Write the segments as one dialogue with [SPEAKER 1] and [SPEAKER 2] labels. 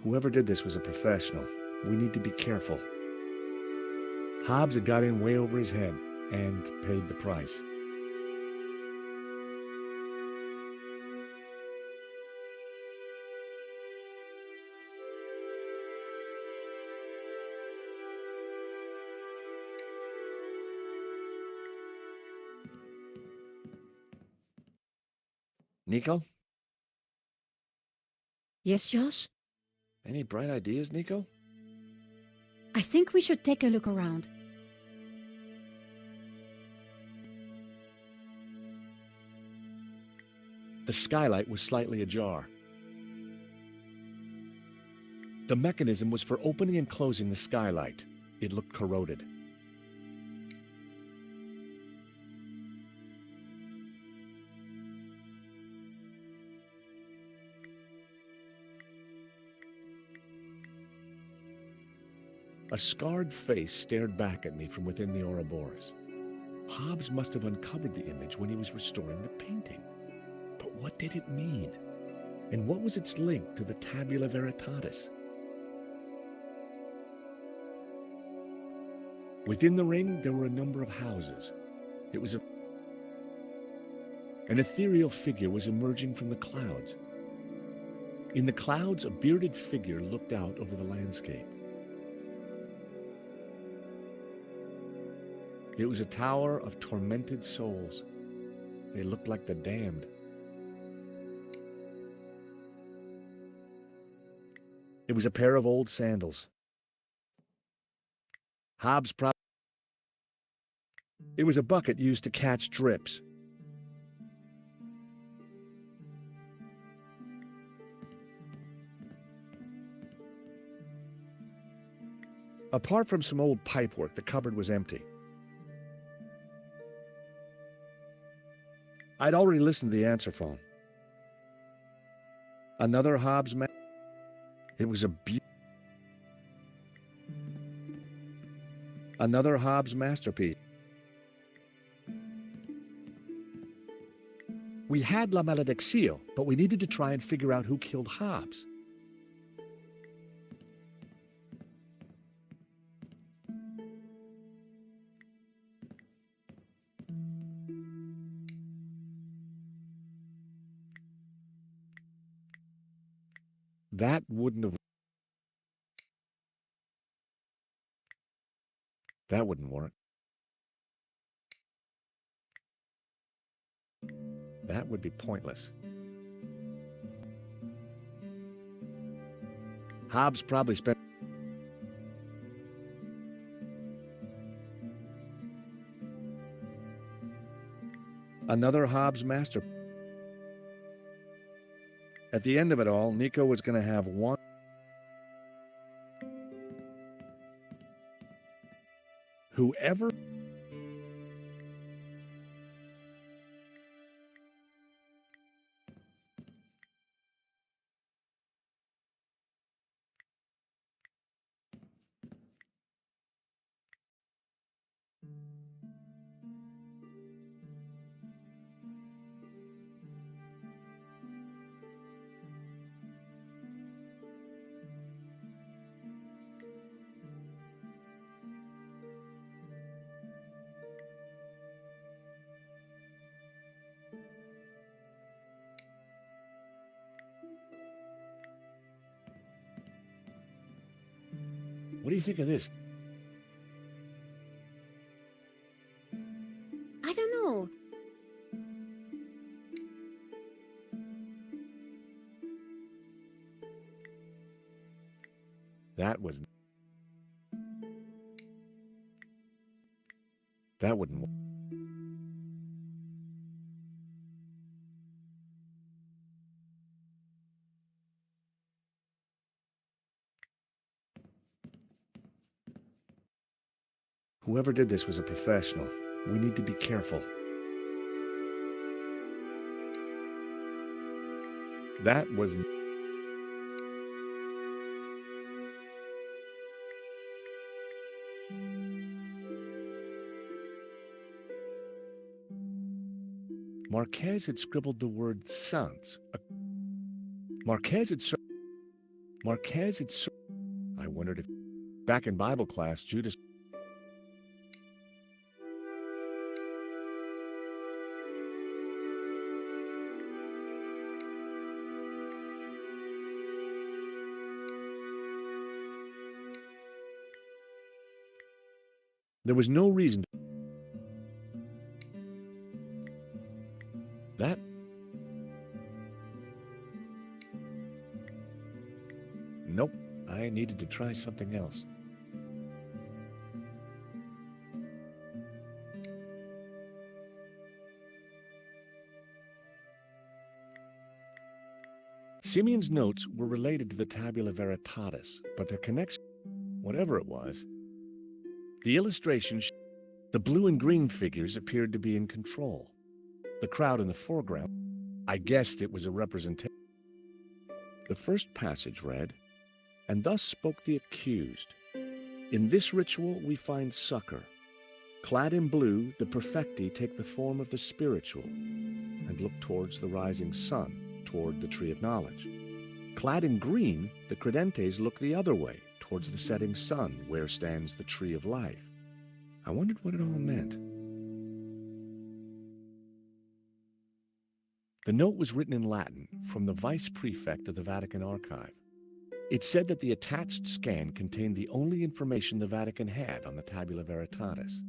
[SPEAKER 1] Whoever did this was a professional. We need to be careful. Hobbs had got in way over his head and paid the price. Nico?
[SPEAKER 2] Yes, Josh?
[SPEAKER 1] Any bright ideas, Nico?
[SPEAKER 2] I think we should take a look around.
[SPEAKER 1] The skylight was slightly ajar. The mechanism was for opening and closing the skylight. It looked corroded. A scarred face stared back at me from within the Ouroboros. Hobbs must have uncovered the image when he was restoring the painting. But what did it mean? And what was its link to the Tabula Veritatis? Within the ring, there were a number of houses. It was an ethereal figure was emerging from the clouds. In the clouds, a bearded figure looked out over the landscape. It was a tower of tormented souls. They looked like the damned. It was a pair of old sandals. Hobbs probably... It was a bucket used to catch drips. Apart from some old pipework, the cupboard was empty. I'd already listened to the answer phone. Another Hobbs man. It was another Hobbs masterpiece. We had La Malediccio, but we needed to try and figure out who killed Hobbs. That wouldn't have... That wouldn't work. That would be pointless. Hobbs probably spent... Another Hobbs master. At the end of it all, Nico was going to have one... Whoever... What do you think of this?
[SPEAKER 2] I don't know.
[SPEAKER 1] That was... That wouldn't work. Whoever did this was a professional. We need to be careful. That was... Marquez had scribbled the word sans. Marquez had... Marquez had... I wondered if... Back in Bible class, Judas... There was no reason to... That... Nope. I needed to try something else. Simeon's notes were related to the Tabula Veritatis, but their connection, whatever it was, the illustration, the blue and green figures appeared to be in control. The crowd in the foreground, I guessed it was a representation. The first passage read, "And thus spoke the accused. In this ritual we find succor. Clad in blue, the perfecti take the form of the spiritual and look towards the rising sun, toward the tree of knowledge. Clad in green, the credentes look the other way, towards the setting sun, where stands the tree of life." I wondered what it all meant. The note was written in Latin from the vice prefect of the Vatican archive. It said that the attached scan contained the only information the Vatican had on the Tabula Veritatis.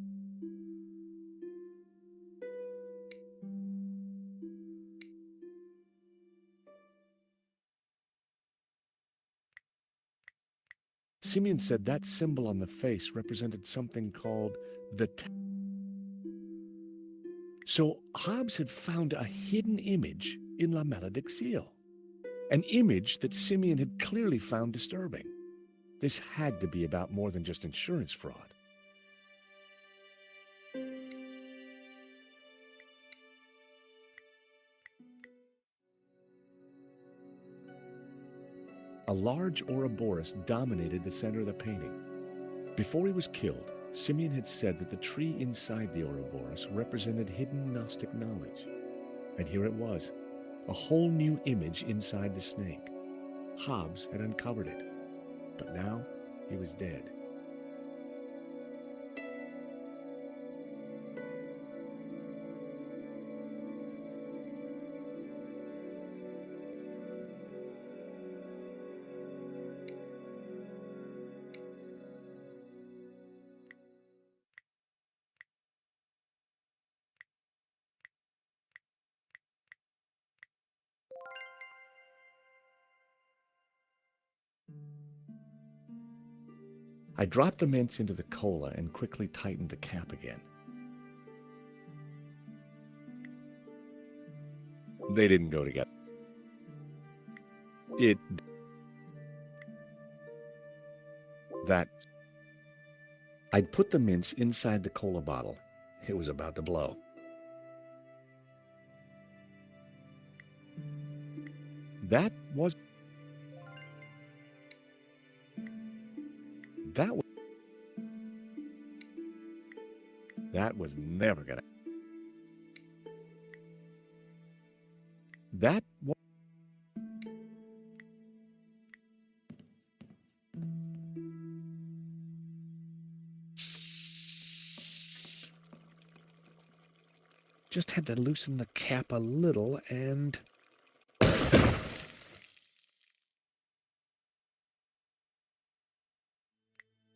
[SPEAKER 1] Simeon said that symbol on the face represented something called the... So Hobbes had found a hidden image in La Maledictio, an image that Simeon had clearly found disturbing. This had to be about more than just insurance fraud. A large Ouroboros dominated the center of the painting. Before he was killed, Simeon had said that the tree inside the Ouroboros represented hidden Gnostic knowledge. And here it was, a whole new image inside the snake. Hobbes had uncovered it, but now he was dead. I dropped the mints into the cola and quickly tightened the cap again. They didn't go together. I'd put the mints inside the cola bottle. It was about to blow. That was never gonna... That was... Just had to loosen the cap a little and...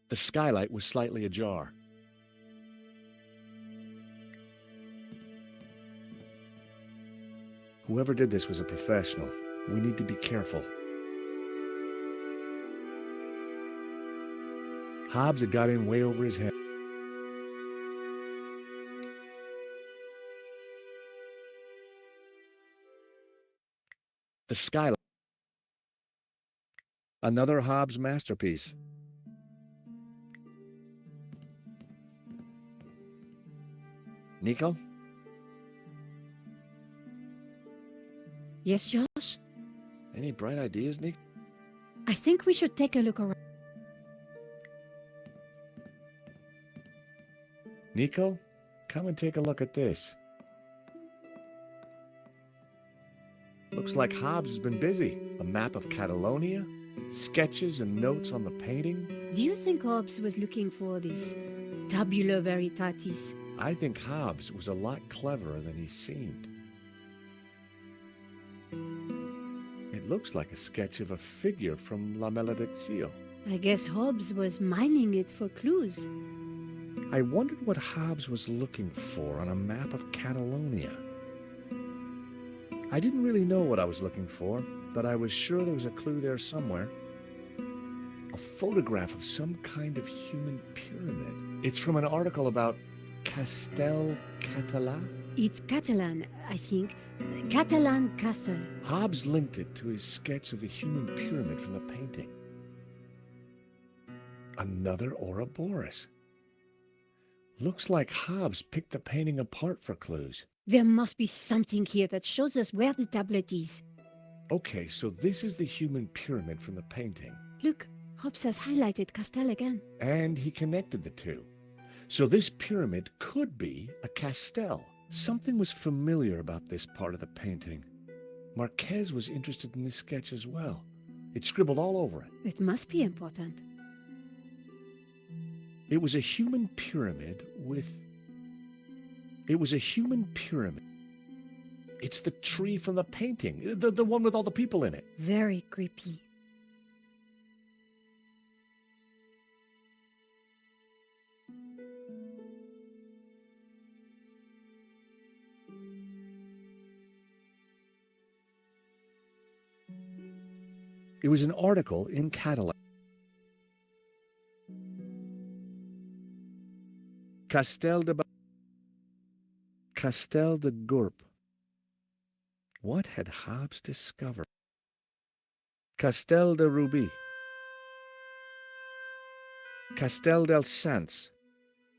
[SPEAKER 1] The skylight was slightly ajar. Whoever did this was a professional. We need to be careful. Hobbes had got in way over his head. The skylight. Another Hobbes masterpiece. Nico?
[SPEAKER 2] Yes, Josh?
[SPEAKER 1] Any bright ideas, Nico?
[SPEAKER 2] I think we should take a look around.
[SPEAKER 1] Nico, come and take a look at this. Looks like Hobbes has been busy. A map of Catalonia, Sketches and notes on the painting?
[SPEAKER 2] Do you think Hobbes was looking for this tabula veritatis?
[SPEAKER 1] I think Hobbes was a lot cleverer than he seemed. It looks like a sketch of a figure from La Maledictio.
[SPEAKER 2] I guess Hobbes was mining it for clues.
[SPEAKER 1] I wondered what Hobbes was looking for on a map of Catalonia. I didn't really know what I was looking for, but I was sure there was a clue there somewhere. A photograph of some kind of human pyramid. It's from an article about Castel Català.
[SPEAKER 2] It's Catalan, I think. Catalan castle.
[SPEAKER 1] Hobbes linked it to his sketch of the human pyramid from the painting. Another Ouroboros. Looks like Hobbes picked the painting apart for clues.
[SPEAKER 2] There must be something here that shows us where the tablet is.
[SPEAKER 1] Okay, so this is the human pyramid from the painting.
[SPEAKER 2] Look, Hobbes has highlighted Castel again.
[SPEAKER 1] And he connected the two. So this pyramid could be a castel. Something was familiar about this part of the painting. Marquez was interested in this sketch as well. It's scribbled all over it.
[SPEAKER 2] It must be important.
[SPEAKER 1] It was a human pyramid with... It was a human pyramid. It's the tree from the painting, the one with all the people in it.
[SPEAKER 2] Very creepy.
[SPEAKER 1] It was an article in Catalan. Castel de Gurb. What had Hobbes discovered? Castel de Rubi. Castel del Sants.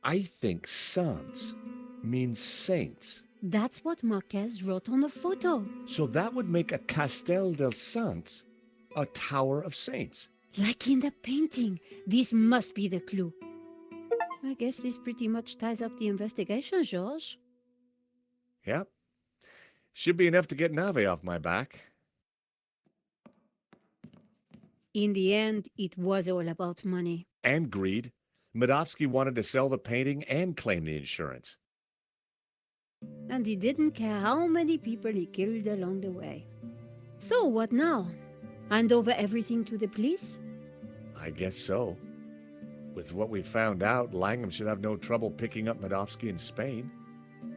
[SPEAKER 1] I think Sants means saints.
[SPEAKER 2] That's what Marquez wrote on the photo.
[SPEAKER 1] So that would make a Castel del Sants a tower of saints.
[SPEAKER 2] Like in the painting. This must be the clue. I guess this pretty much ties up the investigation, Georges.
[SPEAKER 1] Yep. Should be enough to get Nave off my back.
[SPEAKER 2] In the end, it was all about money.
[SPEAKER 1] And greed. Medovsky wanted to sell the painting and claim the insurance.
[SPEAKER 2] And he didn't care how many people he killed along the way. So what now? Hand over everything to the police?
[SPEAKER 1] I guess so. With what we found out, Langham should have no trouble picking up Medovsky in Spain.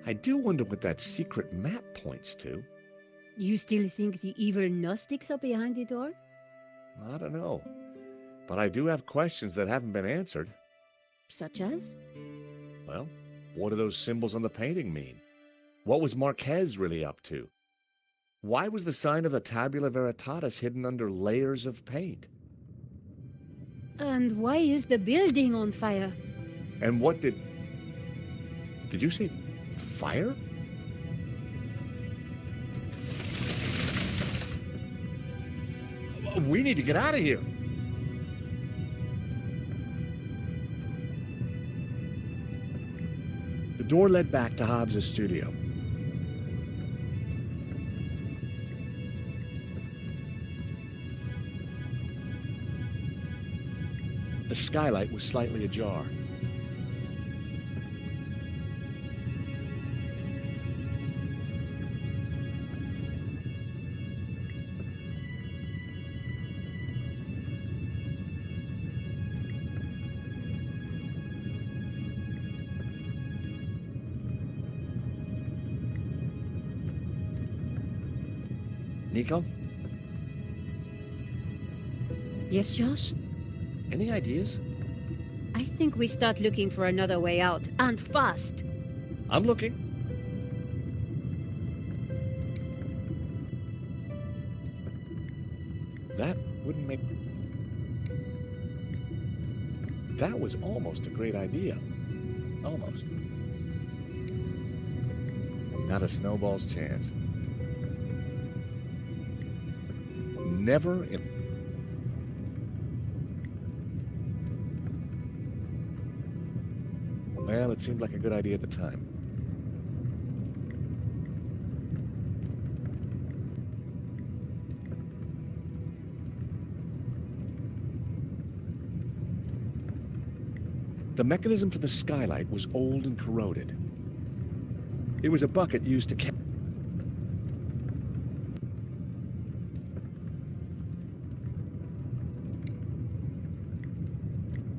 [SPEAKER 1] I do wonder what that secret map points to.
[SPEAKER 2] You still think the evil Gnostics are behind it all?
[SPEAKER 1] I don't know. But I do have questions that haven't been answered.
[SPEAKER 2] Such as?
[SPEAKER 1] Well, what do those symbols on the painting mean? What was Marquez really up to? Why was the sign of the Tabula Veritatis hidden under layers of paint?
[SPEAKER 2] And why is the building on fire?
[SPEAKER 1] And what did you say fire? We need to get out of here. The door led back to Hobbes' studio. The skylight was slightly ajar. Nico?
[SPEAKER 2] Yes, Josh?
[SPEAKER 1] Any ideas?
[SPEAKER 2] I think we start looking for another way out, and fast.
[SPEAKER 1] I'm looking. That wouldn't make... That was almost a great idea. Almost. Not a snowball's chance. Never in... Well, it seemed like a good idea at the time. The mechanism for the skylight was old and corroded. It was a bucket used to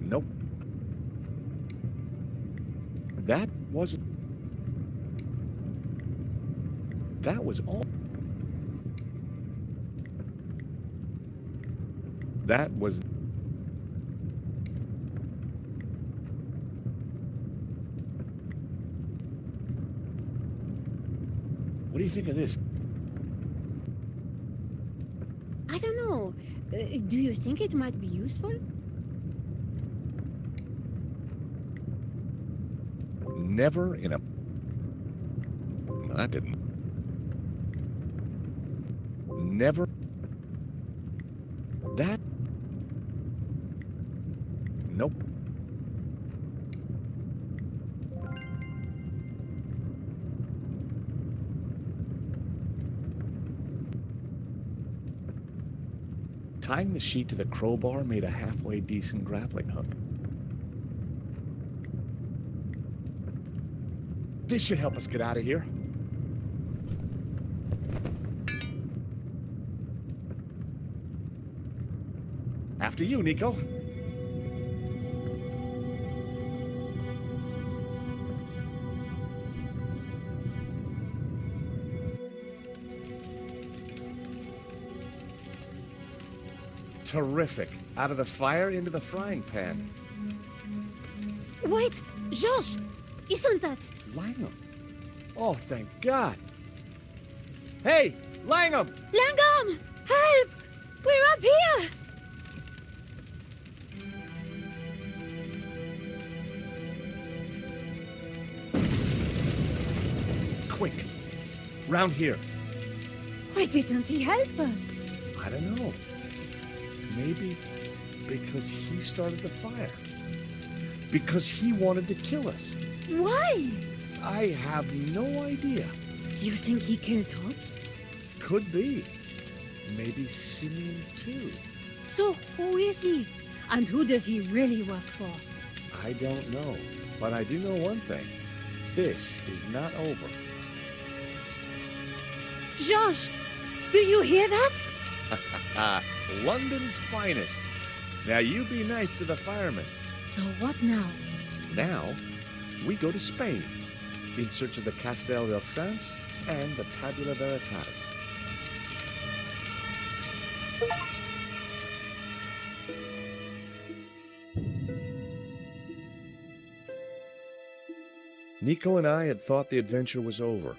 [SPEAKER 1] Nope. That wasn't... That was all... That was... What do you think of this?
[SPEAKER 2] I don't know. Do you think it might be useful?
[SPEAKER 1] Never in a... That didn't... Never... That... Nope. Tying the sheet to the crowbar made a halfway decent grappling hook. This should help us get out of here. After you, Nico. Terrific. Out of the fire into the frying pan.
[SPEAKER 2] Wait, George! Isn't that...
[SPEAKER 1] Langham. Oh, thank God. Hey, Langham!
[SPEAKER 2] Langham! Help! We're up here!
[SPEAKER 1] Quick. Round here.
[SPEAKER 2] Why didn't he help us?
[SPEAKER 1] I don't know. Maybe because he started the fire. Because he wanted to kill us.
[SPEAKER 2] Why?
[SPEAKER 1] I have no idea.
[SPEAKER 2] You think he killed Hobbs?
[SPEAKER 1] Could be. Maybe Simeon too.
[SPEAKER 2] So who is he? And who does he really work for?
[SPEAKER 1] I don't know. But I do know one thing. This is not over.
[SPEAKER 2] Josh, do you hear that?
[SPEAKER 1] London's finest. Now you be nice to the firemen.
[SPEAKER 2] So what now?
[SPEAKER 1] Now, we go to Spain in search of the Castel del Sans and the Tabula Veritatis. Nico and I had thought the adventure was over.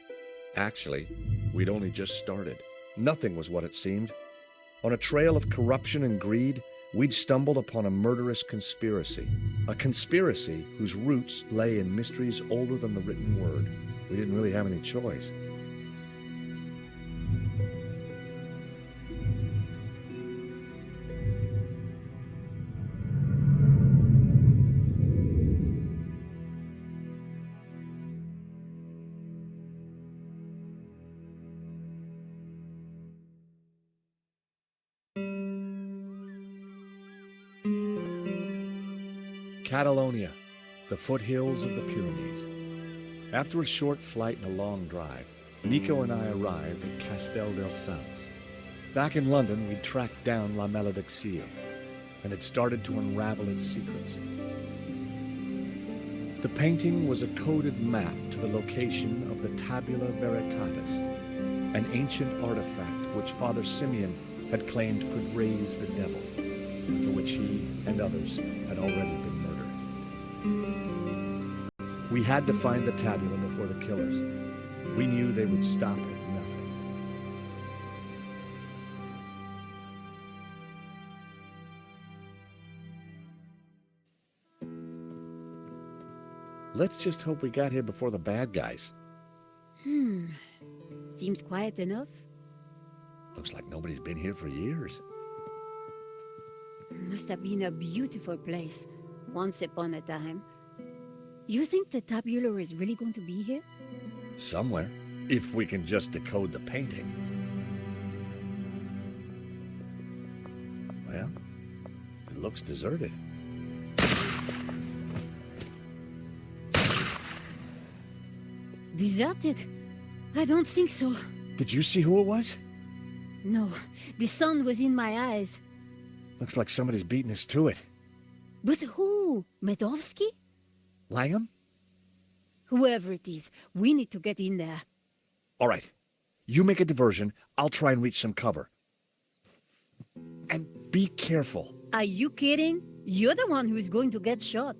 [SPEAKER 1] Actually, we'd only just started. Nothing was what it seemed. On a trail of corruption and greed, we'd stumbled upon a murderous conspiracy. A conspiracy whose roots lay in mysteries older than the written word. We didn't really have any choice. Catalonia, the foothills of the Pyrenees. After a short flight and a long drive, Nico and I arrived at Castel del Sans. Back in London, we'd tracked down La Maledicción and had started to unravel its secrets. The painting was a coded map to the location of the Tabula Veritatis, an ancient artifact which Father Simeon had claimed could raise the devil, for which he and others had already been murdered. We had to find the tabula before the killers. We knew they would stop at nothing. Let's just hope we got here before the bad guys.
[SPEAKER 2] Seems quiet enough.
[SPEAKER 1] Looks like nobody's been here for years.
[SPEAKER 2] Must have been a beautiful place, once upon a time. You think the tabula is really going to be here?
[SPEAKER 1] Somewhere, if we can just decode the painting. Well, it looks deserted.
[SPEAKER 2] Deserted? I don't think so.
[SPEAKER 1] Did you see who it was?
[SPEAKER 2] No, the sun was in my eyes.
[SPEAKER 1] Looks like somebody's beating us to it.
[SPEAKER 2] But who? Medovsky?
[SPEAKER 1] Langham?
[SPEAKER 2] Whoever it is, we need to get in there.
[SPEAKER 1] All right. You make a diversion. I'll try and reach some cover. And be careful.
[SPEAKER 2] Are you kidding? You're the one who is going to get shot.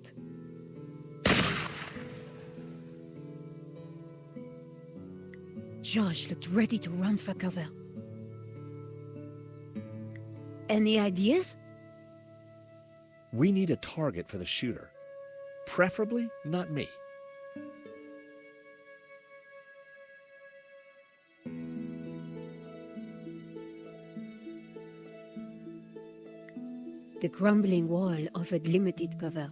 [SPEAKER 2] Josh looked ready to run for cover. Any ideas?
[SPEAKER 1] We need a target for the shooter. Preferably not me.
[SPEAKER 2] The crumbling wall offered limited cover.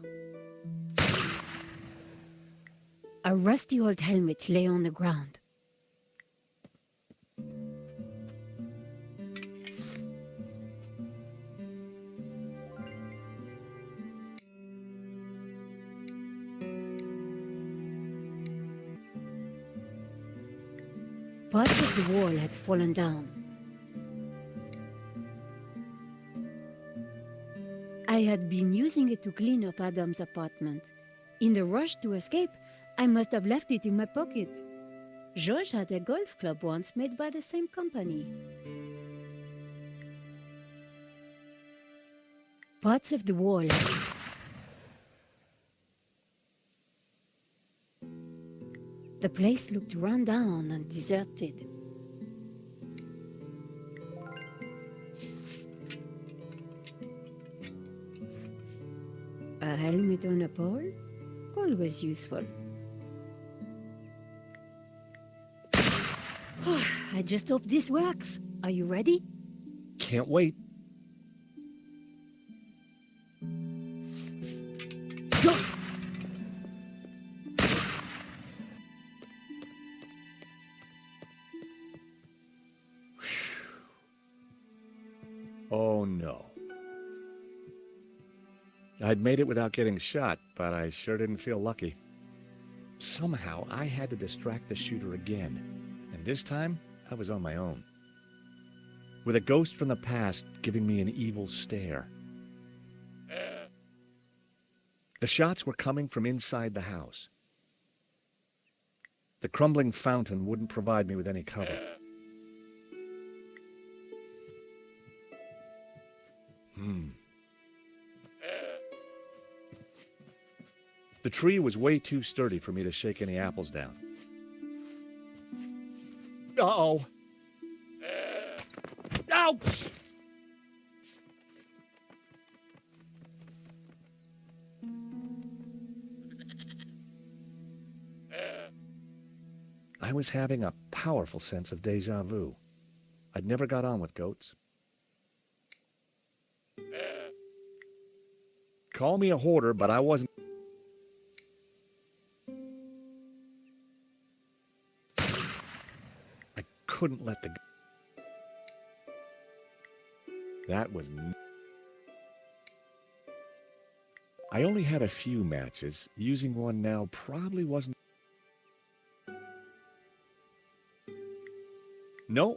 [SPEAKER 2] A rusty old helmet lay on the ground. Parts of the wall had fallen down. I had been using it to clean up Adam's apartment. In the rush to escape, I must have left it in my pocket. George had a golf club once made by the same company. Parts of the wall. The place looked run down and deserted. A helmet on a pole? Always useful. I just hope this works. Are you ready?
[SPEAKER 1] Can't wait.
[SPEAKER 2] Go!
[SPEAKER 1] Oh no. I'd made it without getting shot, but I sure didn't feel lucky. Somehow I had to distract the shooter again, and this time I was on my own. With a ghost from the past giving me an evil stare. The shots were coming from inside the house. The crumbling fountain wouldn't provide me with any cover. The tree was way too sturdy for me to shake any apples down. Uh-oh. Ouch! I was having a powerful sense of déjà vu. I'd never got on with goats. Call me a hoarder, but I wasn't. I couldn't let the. That was. I only had a few matches. Using one now probably wasn't. No.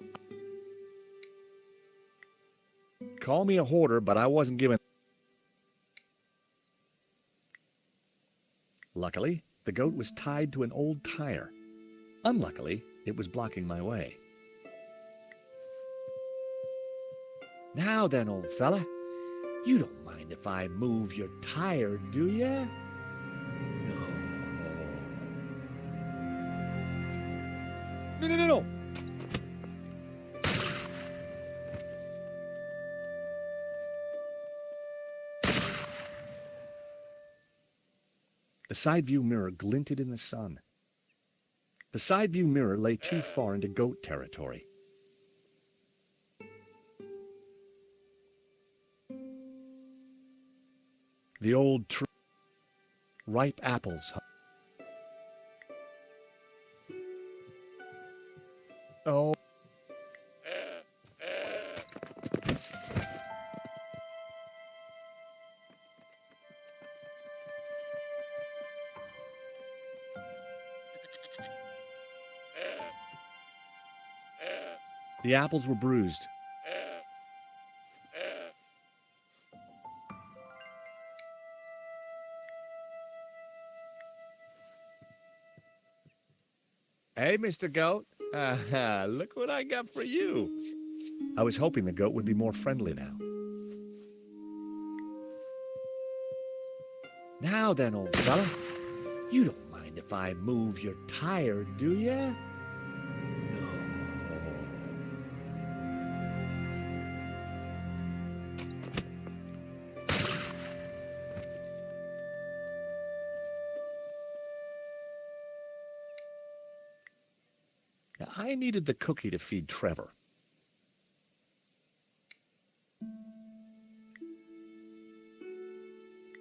[SPEAKER 1] Call me a hoarder, but I wasn't given. Luckily, the goat was tied to an old tire. Unluckily, it was blocking my way. Now then, old fella, you don't mind if I move your tire, do ya? No. No. The side view mirror glinted in the sun. The side view mirror lay too far into goat territory. The old tree. Ripe apples. Oh. The apples were bruised. Hey, Mr. Goat. Look what I got for you. I was hoping the goat would be more friendly now. Now then, old fella. You don't mind if I move your tire, do ya? No. Now, I needed the cookie to feed Trevor.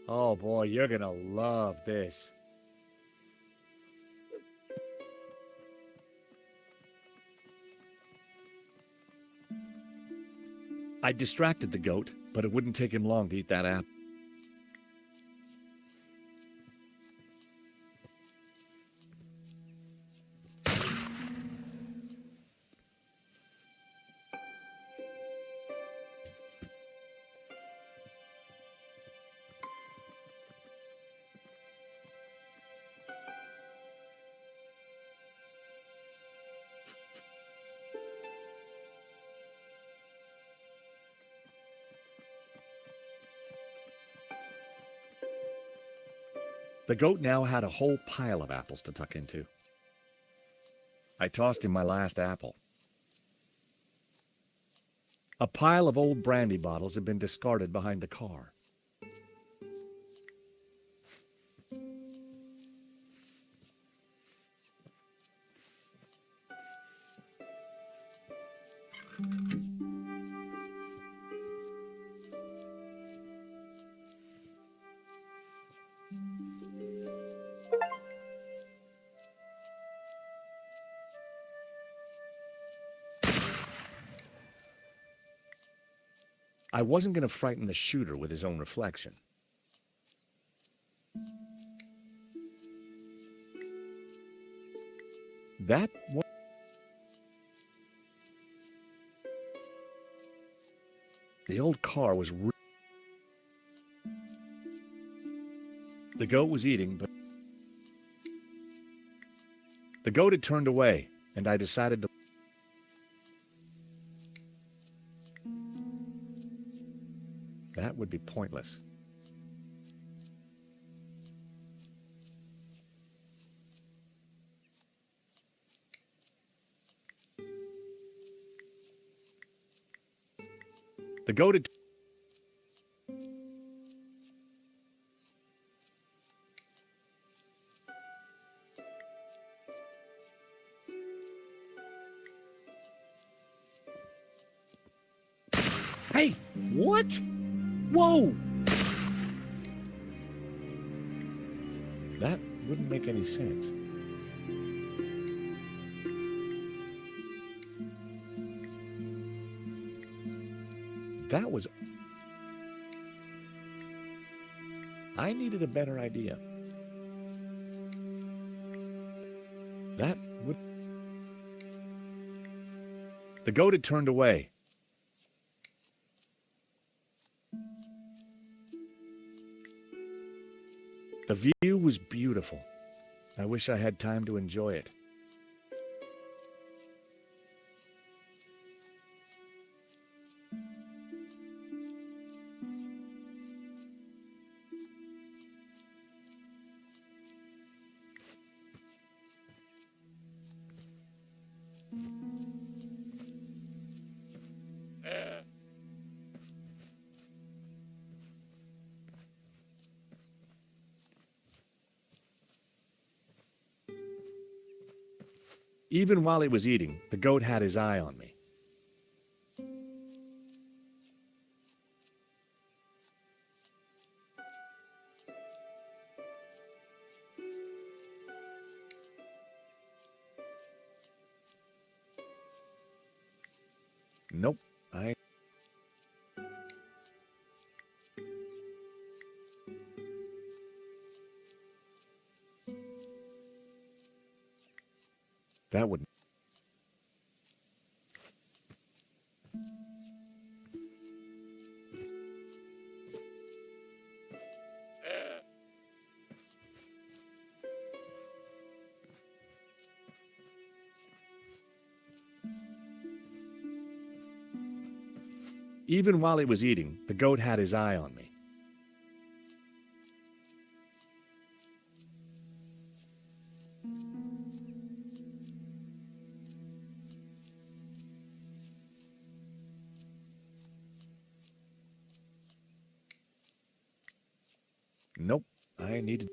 [SPEAKER 1] Oh boy, you're gonna love this. I distracted the goat, but it wouldn't take him long to eat that apple. The goat now had a whole pile of apples to tuck into. I tossed him my last apple. A pile of old brandy bottles had been discarded behind the car. I wasn't going to frighten the shooter with his own reflection. That was... The old car was... The goat was eating, but... The goat had turned away, and I decided to... That would be pointless. The goat had... Hey, what? Whoa! That wouldn't make any sense. That was... I needed a better idea. That would... The goat had turned away. The view was beautiful. I wish I had time to enjoy it. Even while he was eating, the goat had his eye on me. Nope, That would... Even while he was eating, the goat had his eye on me. Nope, I needed...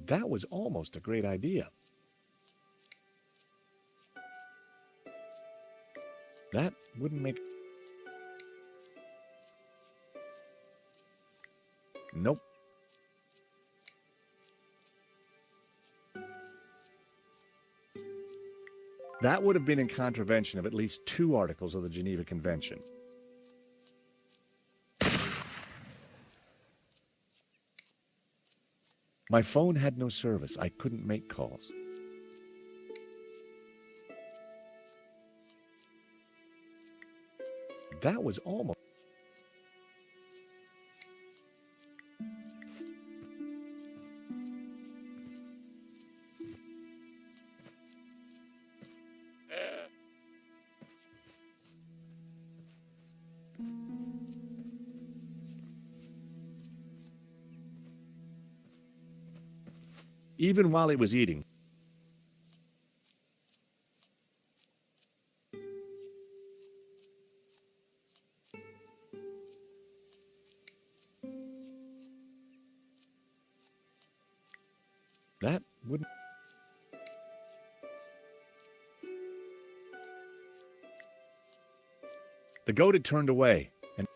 [SPEAKER 1] That was almost a great idea. That wouldn't make... Nope. That would have been in contravention of at least 2 articles of the Geneva Convention. My phone had no service. I couldn't make calls. That was almost... Even while he was eating, that wouldn't... The goat had turned away, and...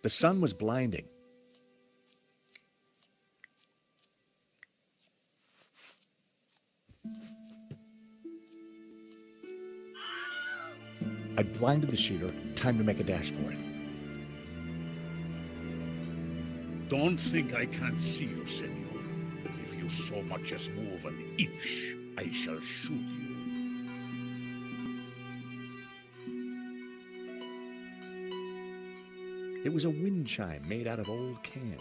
[SPEAKER 1] The sun was blinding. I blinded the shooter. Time to make a dash for it.
[SPEAKER 3] Don't think I can't see you, senor. If you so much as move an inch, I shall shoot you.
[SPEAKER 1] It was a wind chime made out of old cans.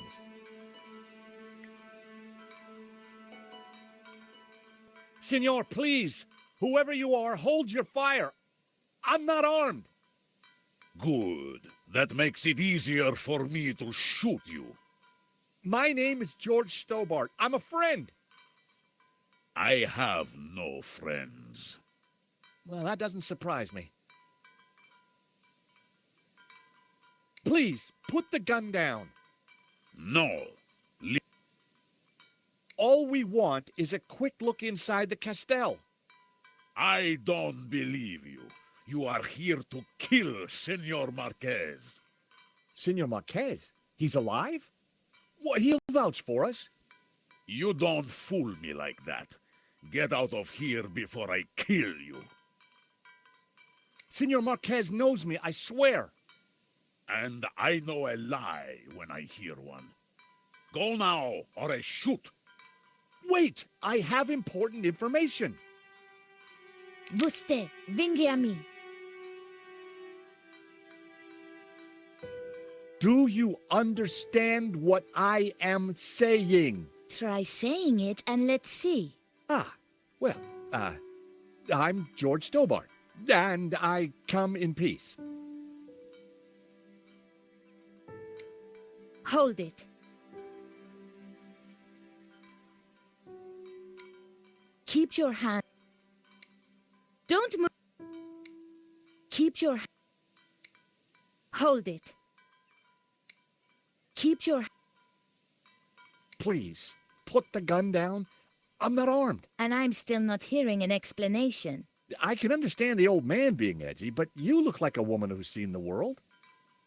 [SPEAKER 1] Senor, please! Whoever you are, hold your fire! I'm not armed!
[SPEAKER 3] Good. That makes it easier for me to shoot you.
[SPEAKER 1] My name is George Stobart. I'm a friend!
[SPEAKER 3] I have no friends.
[SPEAKER 1] Well, that doesn't surprise me. Please, put the gun down.
[SPEAKER 3] No.
[SPEAKER 1] All we want is a quick look inside the Castel.
[SPEAKER 3] I don't believe you. You are here to kill Senor Marquez.
[SPEAKER 1] Senor Marquez? He's alive? Well, he'll vouch for us.
[SPEAKER 3] You don't fool me like that. Get out of here before I kill you.
[SPEAKER 1] Senor Marquez knows me, I swear.
[SPEAKER 3] and I know a lie when I hear one. Go now, or I shoot.
[SPEAKER 1] Wait! I have important information!
[SPEAKER 4] Você, vingue a mim.
[SPEAKER 1] Do you understand what I am saying?
[SPEAKER 4] Try saying it and let's see.
[SPEAKER 1] Well, I'm George Stobart, and I come in peace.
[SPEAKER 4] Hold it. Keep your hand. Don't move. Keep your hand. Hold it. Keep your.
[SPEAKER 1] Please, put the gun down. I'm not armed.
[SPEAKER 4] And I'm still not hearing an explanation.
[SPEAKER 1] I can understand the old man being edgy, but you look like a woman who's seen the world.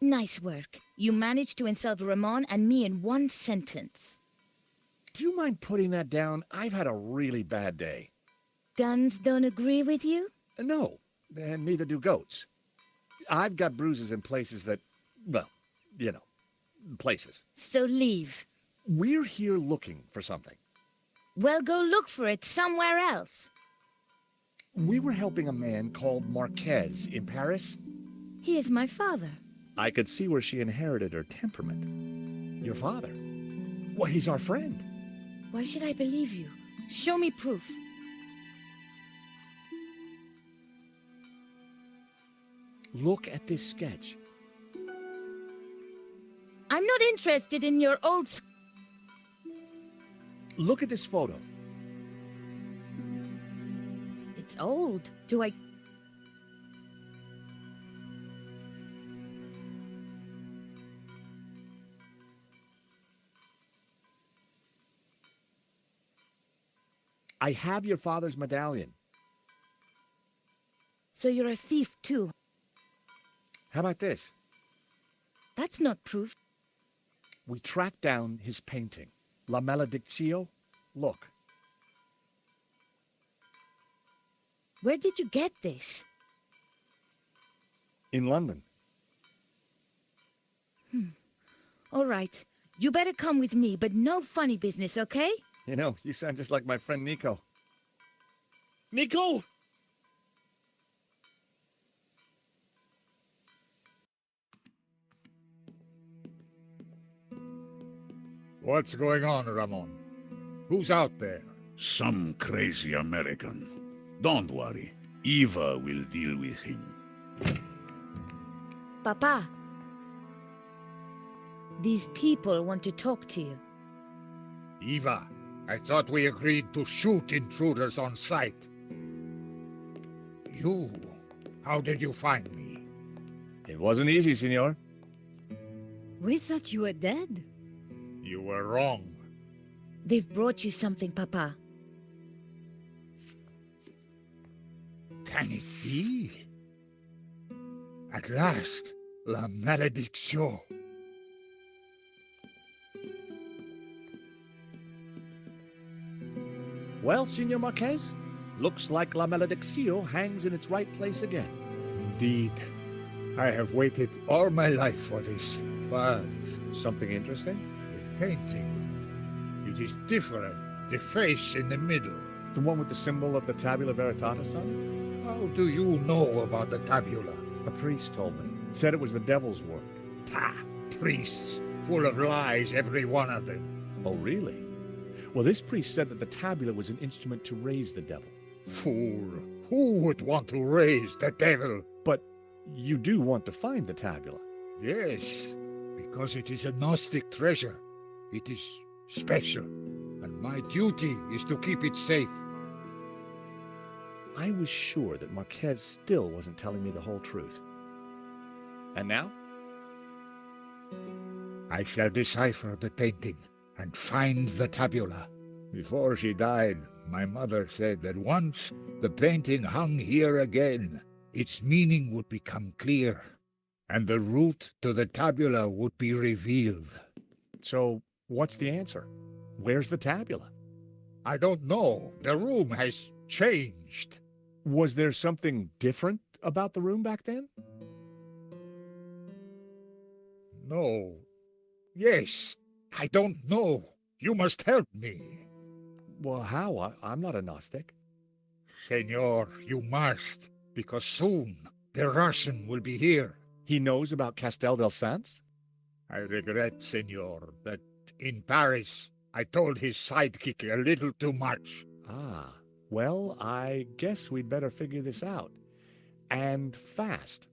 [SPEAKER 4] Nice work. You managed to insult Ramon and me in one sentence.
[SPEAKER 1] Do you mind putting that down? I've had a really bad day.
[SPEAKER 4] Guns don't agree with you?
[SPEAKER 1] No, and neither do goats. I've got bruises in places that, well, you know, places.
[SPEAKER 4] So leave.
[SPEAKER 1] We're here looking for something.
[SPEAKER 4] Well, go look for it somewhere else.
[SPEAKER 1] We were helping a man called Marquez in Paris.
[SPEAKER 4] He is my father.
[SPEAKER 1] I could see where she inherited her temperament. Your father? Well, he's our friend.
[SPEAKER 4] Why should I believe you? Show me proof.
[SPEAKER 1] Look at this sketch.
[SPEAKER 4] I'm not interested in your old...
[SPEAKER 1] Look at this photo.
[SPEAKER 4] It's old. Do I...
[SPEAKER 1] I have your father's medallion.
[SPEAKER 4] So you're a thief, too.
[SPEAKER 1] How about this?
[SPEAKER 4] That's not proof.
[SPEAKER 1] We tracked down his painting, La Maledictio. Look.
[SPEAKER 4] Where did you get this?
[SPEAKER 1] In London.
[SPEAKER 4] All right. You better come with me, but no funny business, okay?
[SPEAKER 1] You know, you sound just like my friend Nico. Nico!
[SPEAKER 5] What's going on, Ramon? Who's out there?
[SPEAKER 3] Some crazy American. Don't worry. Eva will deal with him.
[SPEAKER 4] Papa. These people want to talk to you.
[SPEAKER 5] Eva, I thought we agreed to shoot intruders on sight. You, how did you find me?
[SPEAKER 1] It wasn't easy, senor.
[SPEAKER 2] We thought you were dead.
[SPEAKER 5] You were wrong.
[SPEAKER 4] They've brought you something, Papa.
[SPEAKER 5] Can it be? At last, La Maledictio.
[SPEAKER 1] Well, Senor Marquez, looks like La Maledictio hangs in its right place again.
[SPEAKER 5] Indeed. I have waited all my life for this, but
[SPEAKER 1] Something interesting?
[SPEAKER 5] the painting, it is different. The face in the middle.
[SPEAKER 1] The one with the symbol of the Tabula Veritatis on it?
[SPEAKER 5] How do you know about the tabula?
[SPEAKER 1] A priest told me. Said it was the devil's work.
[SPEAKER 5] Pah! Priests, full of lies, every one of them.
[SPEAKER 1] Oh, really? Well, this priest said that the tabula was an instrument to raise the devil.
[SPEAKER 5] Fool! Who would want to raise the devil?
[SPEAKER 1] But you do want to find the tabula.
[SPEAKER 5] Yes, because it is a Gnostic treasure. It is special, and my duty is to keep it safe.
[SPEAKER 1] I was sure that Marquez still wasn't telling me the whole truth. And now?
[SPEAKER 5] I shall decipher the painting and find the tabula. Before she died, my mother said that once the painting hung here again, its meaning would become clear, and the route to the tabula would be revealed.
[SPEAKER 1] So, what's the answer? Where's the tabula?
[SPEAKER 5] I don't know. The room has changed.
[SPEAKER 1] Was there something different about the room back then?
[SPEAKER 5] know. Yes, I don't know. You must help me.
[SPEAKER 1] Well, how? I'm not a Gnostic.
[SPEAKER 5] Senor, you must, because soon the Russian will be here.
[SPEAKER 1] He knows about Castel del Sans?
[SPEAKER 5] I regret, senor, that in Paris I told his sidekick a little too much.
[SPEAKER 1] Ah, well, I guess we'd better figure this out. And fast.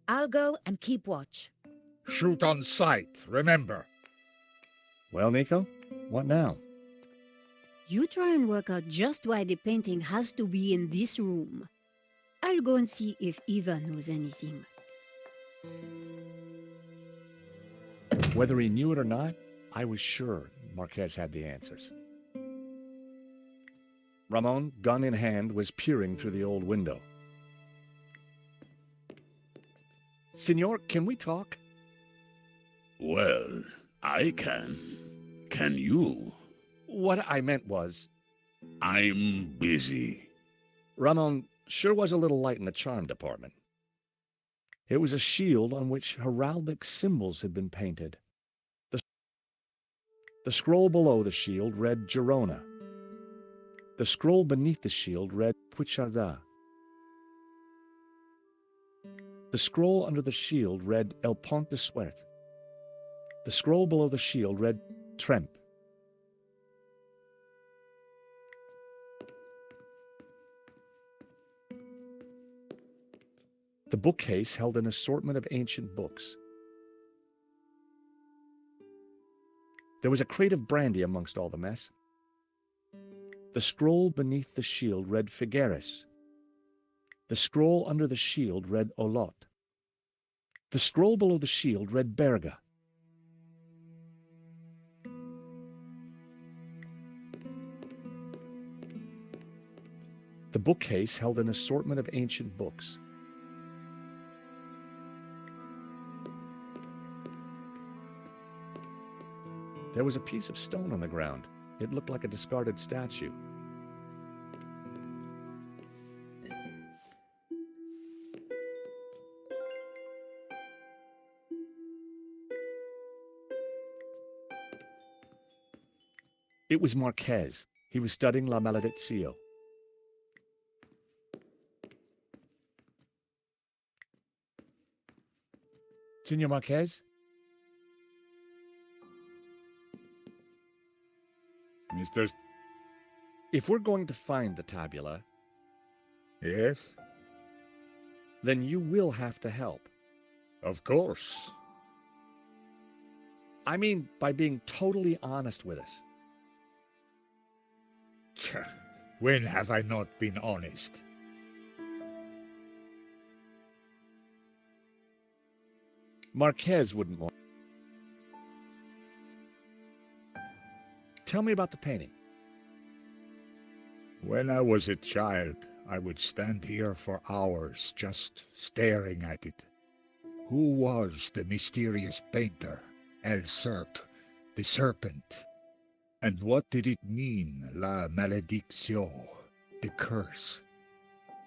[SPEAKER 4] I'll go and keep watch.
[SPEAKER 5] Shoot on sight, remember.
[SPEAKER 1] Well, Nico, what now?
[SPEAKER 2] You try and work out just why the painting has to be in this room. I'll go and see if Eva knows anything.
[SPEAKER 1] Whether he knew it or not, I was sure Marquez had the answers. Ramon, gun in hand, was peering through the old window. Senor, can we talk?
[SPEAKER 3] Well, I can. Can you?
[SPEAKER 1] What I meant was,
[SPEAKER 3] I'm busy.
[SPEAKER 1] Ramon sure was a little light in the charm department. It was a shield on which heraldic symbols had been painted. The scroll below the shield read Girona. The scroll beneath the shield read Puigcerdà. The scroll under the shield read El Pont de Suert. The scroll below the shield read Tremp. The bookcase held an assortment of ancient books. There was a crate of brandy amongst all the mess. The scroll beneath the shield read Figueres. The scroll under the shield read Olot. The scroll below the shield read Berga. The bookcase held an assortment of ancient books. There was a piece of stone on the ground. It looked like a discarded statue. It was Marquez. He was studying La Maledizio. Senor Marquez?
[SPEAKER 5] Mr.
[SPEAKER 1] If we're going to find the tabula,
[SPEAKER 5] Yes?
[SPEAKER 1] then you will have to help.
[SPEAKER 5] Of course.
[SPEAKER 1] I mean, by being totally honest with us.
[SPEAKER 5] When have I not been honest?
[SPEAKER 1] Marquez wouldn't want. Tell me about the painting.
[SPEAKER 5] When I was a child, I would stand here for hours just staring at it. Who was the mysterious painter, El the Serpent? And what did it mean, La Malediccio, the curse?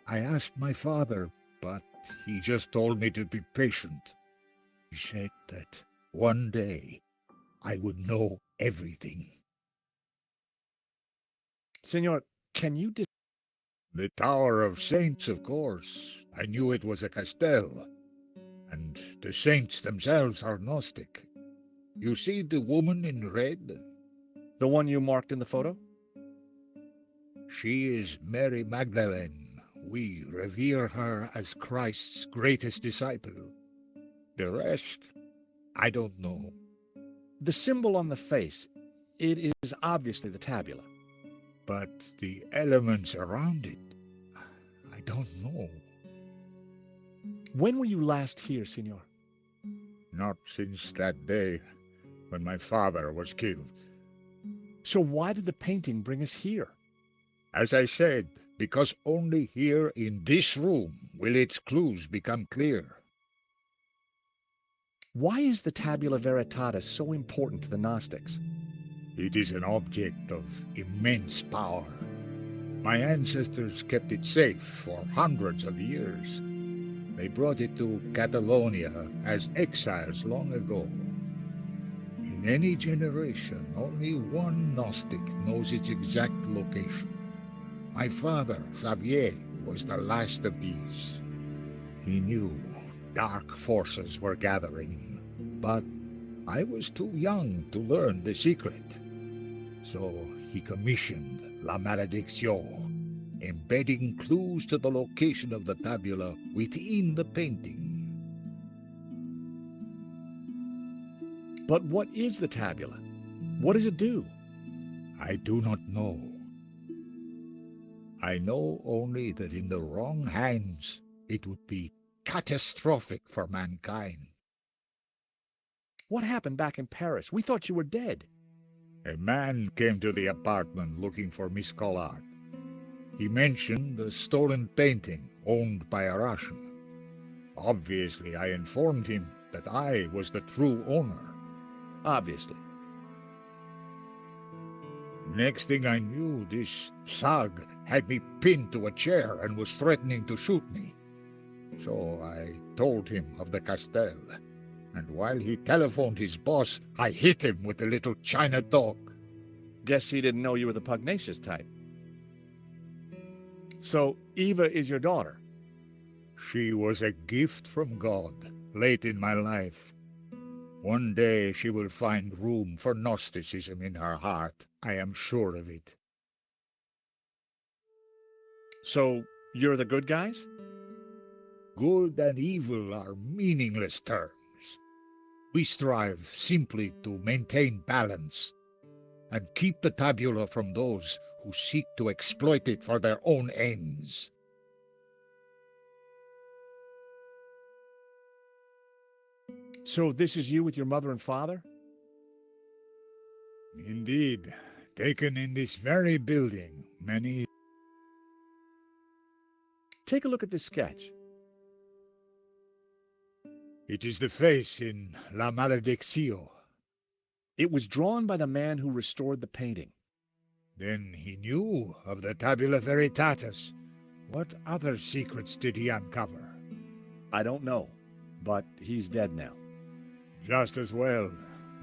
[SPEAKER 5] I asked my father, but he just told me to be patient. He said that one day I would know everything.
[SPEAKER 1] Senor, can you
[SPEAKER 5] The Tower of Saints, of course. I knew it was a castell. And the saints themselves are Gnostic. You see the woman in red?
[SPEAKER 1] the one you marked in the photo?
[SPEAKER 5] She is Mary Magdalene. We revere her as Christ's greatest disciple. The rest, I don't know.
[SPEAKER 1] The symbol on the face, it is obviously the tabula.
[SPEAKER 5] But the elements around it, I don't know.
[SPEAKER 1] When were you last here, Senor?
[SPEAKER 5] Not since that day when my father was killed.
[SPEAKER 1] So why did the painting bring us here?
[SPEAKER 5] As I said, because only here in this room will its clues become clear.
[SPEAKER 1] Why is the Tabula Veritatis so important to the Gnostics?
[SPEAKER 5] It is an object of immense power. My ancestors kept it safe for hundreds of years. They brought it to Catalonia as exiles long ago. In any generation, only one Gnostic knows its exact location. My father, Xavier, was the last of these. He knew dark forces were gathering, but I was too young to learn the secret. So he commissioned La Malédiction, embedding clues to the location of the tabula within the painting.
[SPEAKER 1] But what is the tabula? What does it do?
[SPEAKER 5] I do not know. I know only that in the wrong hands, it would be catastrophic for mankind.
[SPEAKER 1] What happened back in Paris? We thought you were dead.
[SPEAKER 5] A man came to the apartment looking for Miss Collard. He mentioned a stolen painting owned by a Russian. Obviously, I informed him that I was the true owner.
[SPEAKER 1] Obviously.
[SPEAKER 5] Next thing I knew, this thug had me pinned to a chair and was threatening to shoot me. So I told him of the Castel, and while he telephoned his boss, I hit him with the little China dog.
[SPEAKER 1] Guess he didn't know you were the pugnacious type. So, Eva is your daughter?
[SPEAKER 5] She was a gift from God, late in my life. One day she will find room for Gnosticism in her heart. I am sure of it.
[SPEAKER 1] So, you're the good guys?
[SPEAKER 5] Good and evil are meaningless terms. We strive simply to maintain balance and keep the tabula from those who seek to exploit it for their own ends.
[SPEAKER 1] So this is you with your mother and father?
[SPEAKER 5] Indeed, taken in this very building, many...
[SPEAKER 1] Take a look at this sketch.
[SPEAKER 5] It is the face in La Malédiction.
[SPEAKER 1] It was drawn by the man who restored the painting.
[SPEAKER 5] Then he knew of the Tabula Veritatis. What other secrets did he uncover?
[SPEAKER 1] I don't know, but he's dead now.
[SPEAKER 5] Just as well.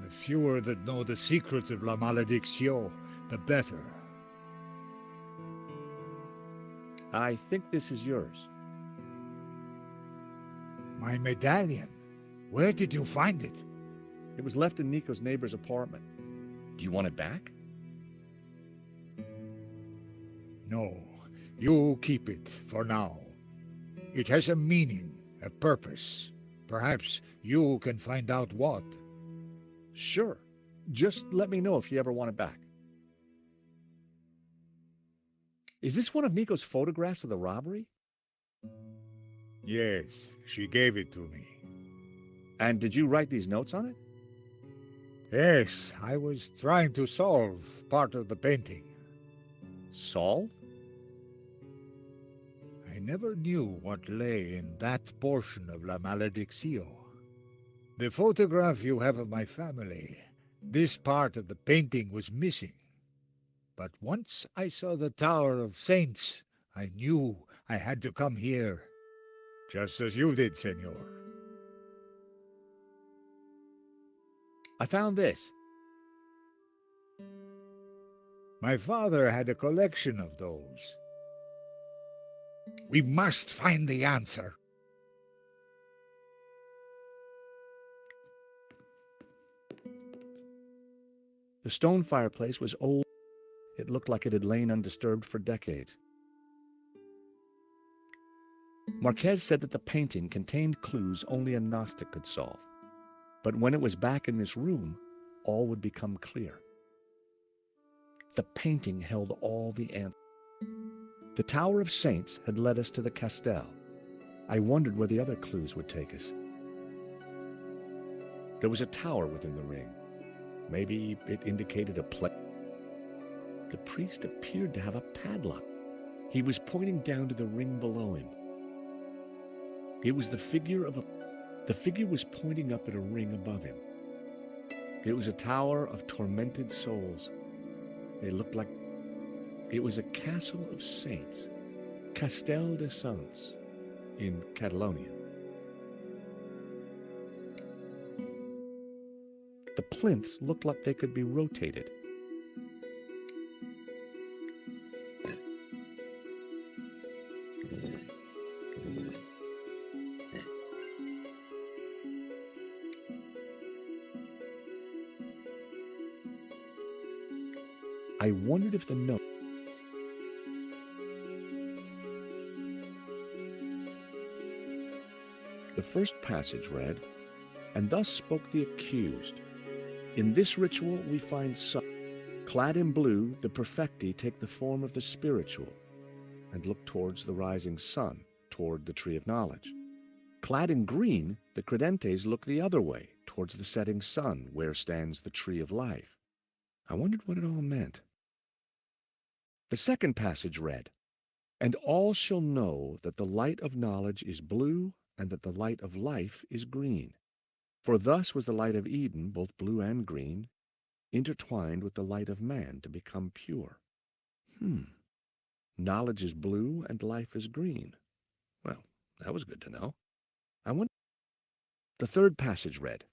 [SPEAKER 5] The fewer that know the secrets of La Malédiction, the better.
[SPEAKER 1] I think this is yours.
[SPEAKER 5] My medallion? Where did you find it?
[SPEAKER 1] It was left in Nico's neighbor's apartment. Do you want it back?
[SPEAKER 5] No, you keep it for now. It has a meaning, a purpose. Perhaps you can find out what.
[SPEAKER 1] Sure. Just let me know if you ever want it back. Is this one of Nico's photographs of the robbery?
[SPEAKER 5] Yes, she gave it to me.
[SPEAKER 1] And did you write these notes on it?
[SPEAKER 5] Yes, I was trying to solve part of the painting.
[SPEAKER 1] Solve?
[SPEAKER 5] I never knew what lay in that portion of La Malédiction. The photograph you have of my family, this part of the painting was missing. But once I saw the Tower of Saints, I knew I had to come here. Just as you did, senor.
[SPEAKER 1] I found this.
[SPEAKER 5] My father had a collection of those. We must find the answer.
[SPEAKER 1] The stone fireplace was old. It looked like it had lain undisturbed for decades. Marquez said that the painting contained clues only a Gnostic could solve. But when it was back in this room, all would become clear. The painting held all the answers. The Tower of Saints had led us to the Castel. I wondered where the other clues would take us. There was a tower within the ring. Maybe it indicated a place. The priest appeared to have a padlock. He was pointing down to the ring below him. It was the figure of a... The figure was pointing up at a ring above him. It was a tower of tormented souls. They looked like... It was a castle of saints. Castel de Saints in Catalonia. The plinths looked like they could be rotated. I wondered if the note... The first passage read, "And thus spoke the accused. In this ritual we find some, clad in blue, the perfecti take the form of the spiritual, and look towards the rising sun, toward the tree of knowledge. Clad in green, the credentes look the other way, towards the setting sun, where stands the tree of life." I wondered what it all meant. The second passage read, "And all shall know that the light of knowledge is blue, and that the light of life is green. For thus was the light of Eden, both blue and green, intertwined with the light of man to become pure." Knowledge is blue and life is green. Well, that was good to know. The third passage read,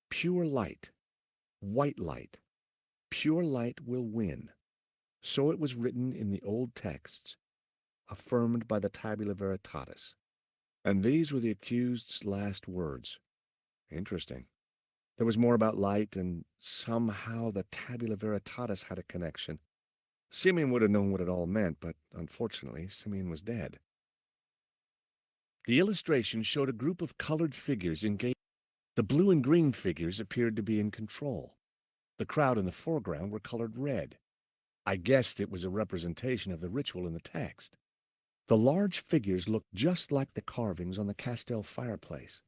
[SPEAKER 1] "Pure light, white light, pure light will win." So it was written in the old texts, affirmed by the Tabula Veritatis. And these were the accused's last words. Interesting. There was more about light, and somehow the Tabula Veritatis had a connection. Simeon would have known what it all meant, but unfortunately, Simeon was dead. The illustration showed a group of colored figures engaged. The blue and green figures appeared to be in control. The crowd in the foreground were colored red. I guessed it was a representation of the ritual in the text. The large figures looked just like the carvings on the Castell fireplace.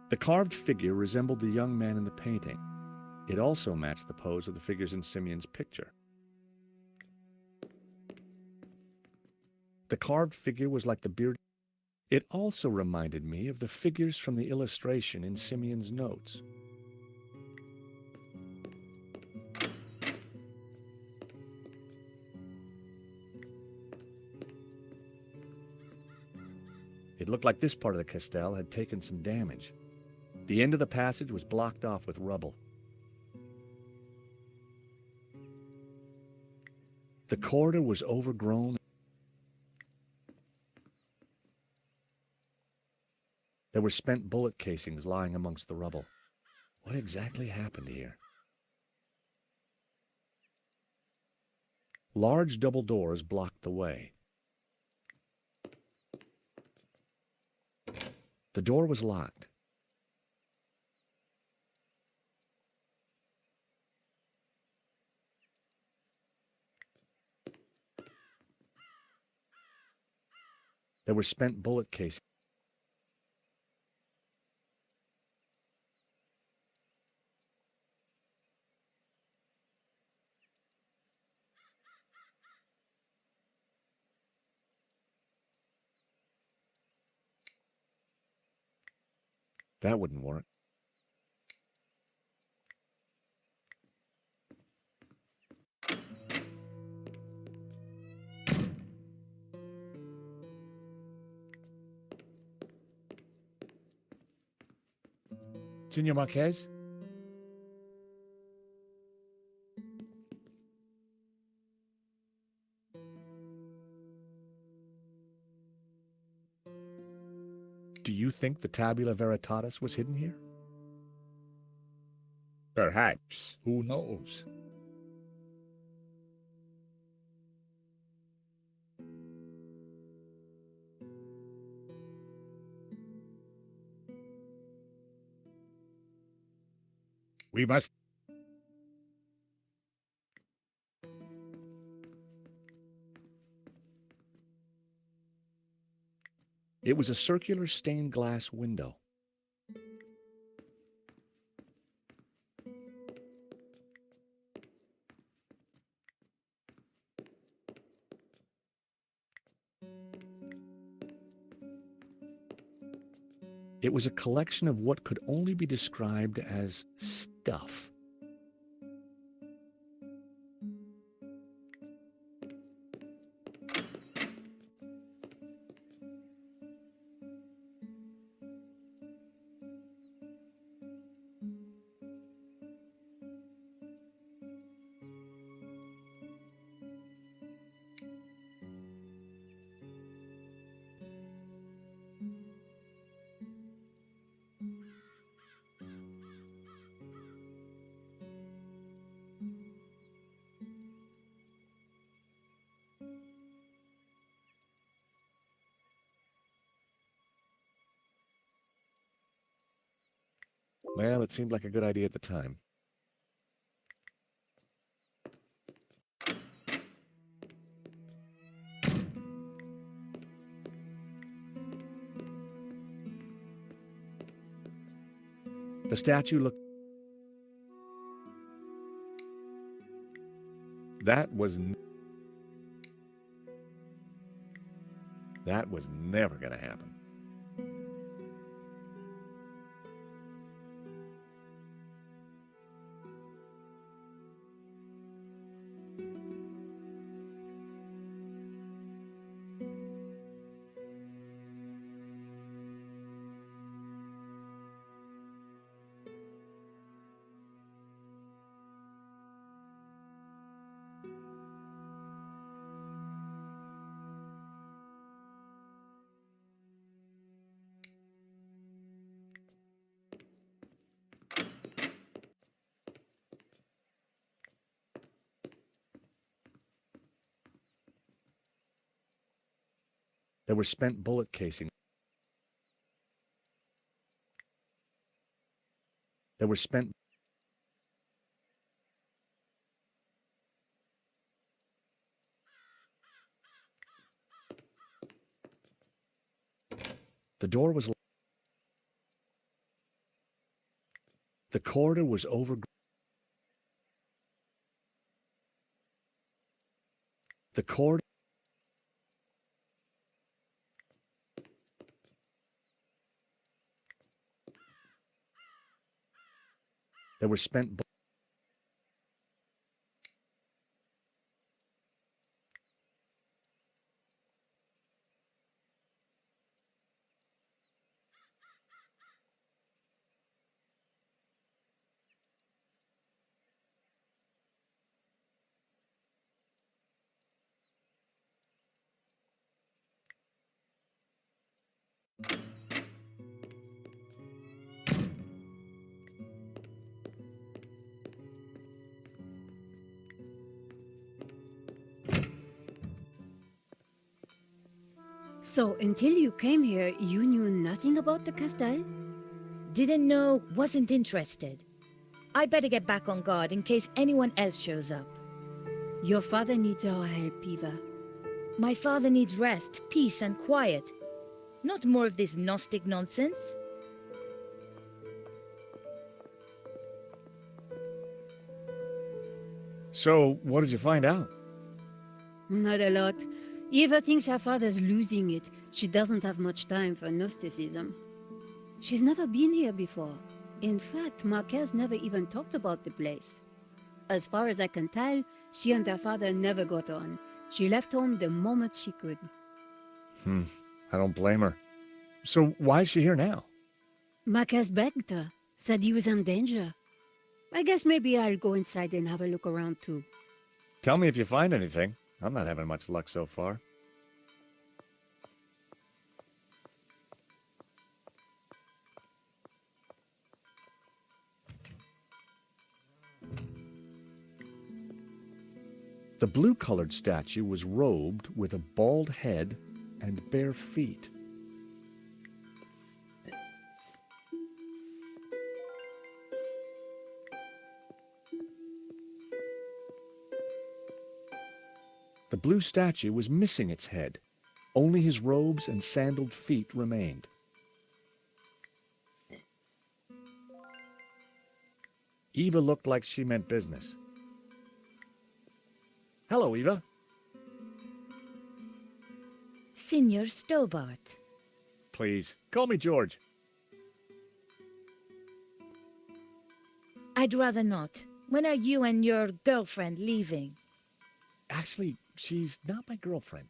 [SPEAKER 1] The carved figure resembled the young man in the painting. It also matched the pose of the figures in Simeon's picture. The carved figure was like the beard. It also reminded me of the figures from the illustration in Simeon's notes. It looked like this part of the Castell had taken some damage. The end of the passage was blocked off with rubble. The corridor was overgrown. There were spent bullet casings lying amongst the rubble. What exactly happened here? Large double doors blocked the way. The door was locked. There were spent bullet casings. That wouldn't work. Senor Marquez? Do you think the Tabula Veritatis was hidden here?
[SPEAKER 5] Perhaps. Who knows? We must...
[SPEAKER 1] It was a circular stained glass window. It was a collection of what could only be described as stuff. Well, it seemed like a good idea at the time. The statue looked... That was never going to happen. There were spent bullet casings. There were spent... The door was... The corridor was over... The corridor... There were spent...
[SPEAKER 2] So, until you came here, you knew nothing about the castle?
[SPEAKER 4] Didn't know, wasn't interested. I better get back on guard in case anyone else shows up.
[SPEAKER 2] Your father needs our help, Eva.
[SPEAKER 4] My father needs rest, peace, and quiet. Not more of this Gnostic nonsense.
[SPEAKER 1] So, what did you find out?
[SPEAKER 2] Not a lot. Eva thinks her father's losing it. She doesn't have much time for Gnosticism. She's never been here before. In fact, Marquez never even talked about the place. As far as I can tell, she and her father never got on. She left home the moment she could.
[SPEAKER 1] I don't blame her. So, why is she here now?
[SPEAKER 2] Marquez begged her, said he was in danger. I guess maybe I'll go inside and have a look around too.
[SPEAKER 1] Tell me if you find anything. I'm not having much luck so far. The blue-colored statue was robed with a bald head and bare feet. The blue statue was missing its head. Only his robes and sandaled feet remained. Eva looked like she meant business. Hello, Eva.
[SPEAKER 4] Signor Stobart.
[SPEAKER 1] Please, call me George.
[SPEAKER 4] I'd rather not. When are you and your girlfriend leaving?
[SPEAKER 1] Actually, she's not my girlfriend.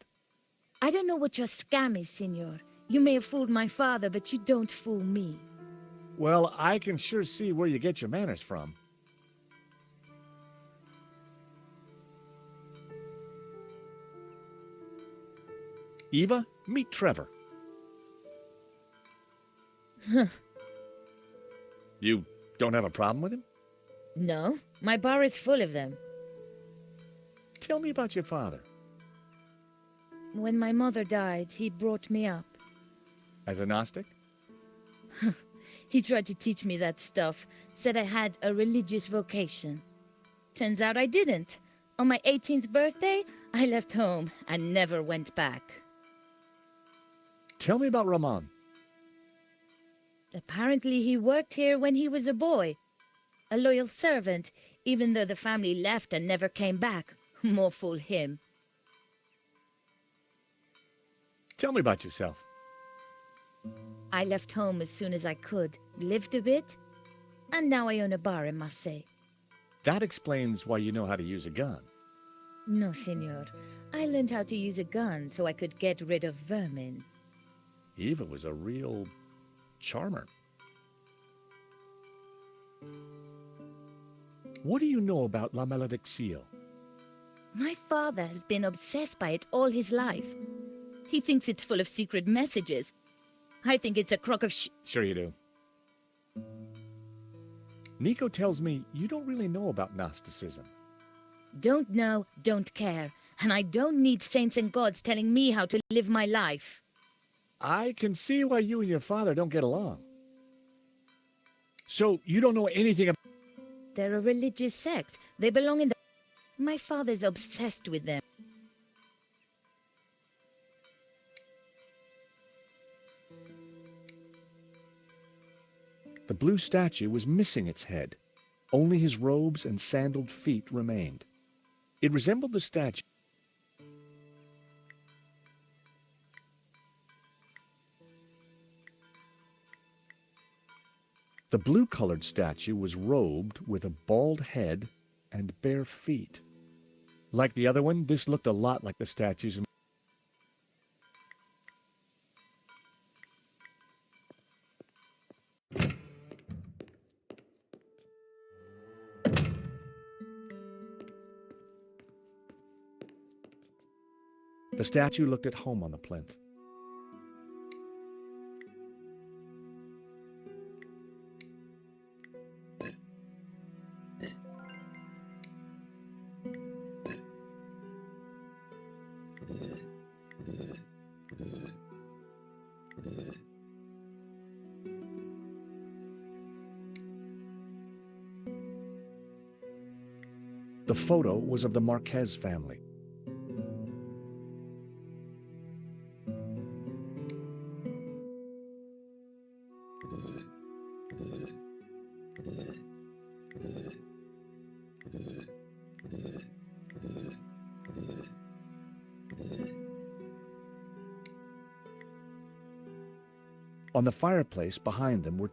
[SPEAKER 4] I don't know what your scam is, Signor. You may have fooled my father, but you don't fool me.
[SPEAKER 1] Well, I can sure see where you get your manners from. Eva, meet Trevor. You don't have a problem with him?
[SPEAKER 4] No, my bar is full of them.
[SPEAKER 1] Tell me about your father.
[SPEAKER 4] When my mother died, he brought me up.
[SPEAKER 1] As a Gnostic?
[SPEAKER 4] He tried to teach me that stuff, said I had a religious vocation. Turns out I didn't. On my 18th birthday, I left home and never went back.
[SPEAKER 1] Tell me about Ramon.
[SPEAKER 4] Apparently he worked here when he was a boy. A loyal servant, even though the family left and never came back. More fool him.
[SPEAKER 1] Tell me about yourself.
[SPEAKER 4] I left home as soon as I could, lived a bit, and now I own a bar in Marseille.
[SPEAKER 1] That explains why you know how to use a gun.
[SPEAKER 4] No, senor. I learned how to use a gun so I could get rid of vermin.
[SPEAKER 1] Eva was a real charmer. What do you know about La Maledicción?
[SPEAKER 4] My father has been obsessed by it all his life. He thinks it's full of secret messages. I think it's a crock of
[SPEAKER 1] Sure you do. Nico tells me you don't really know about Gnosticism.
[SPEAKER 4] Don't know, don't care. And I don't need saints and gods telling me how to live my life.
[SPEAKER 1] I can see why you and your father don't get along. So you don't know anything about...
[SPEAKER 4] They're a religious sect. They belong in the... My father's obsessed with them.
[SPEAKER 1] The blue statue was missing its head. Only his robes and sandaled feet remained. It resembled the statue. The blue-colored statue was robed with a bald head and bare feet. Like the other one, this looked a lot like the statues in... The statue looked at home on the plinth. The photo was of the Marquez family. On the fireplace behind them were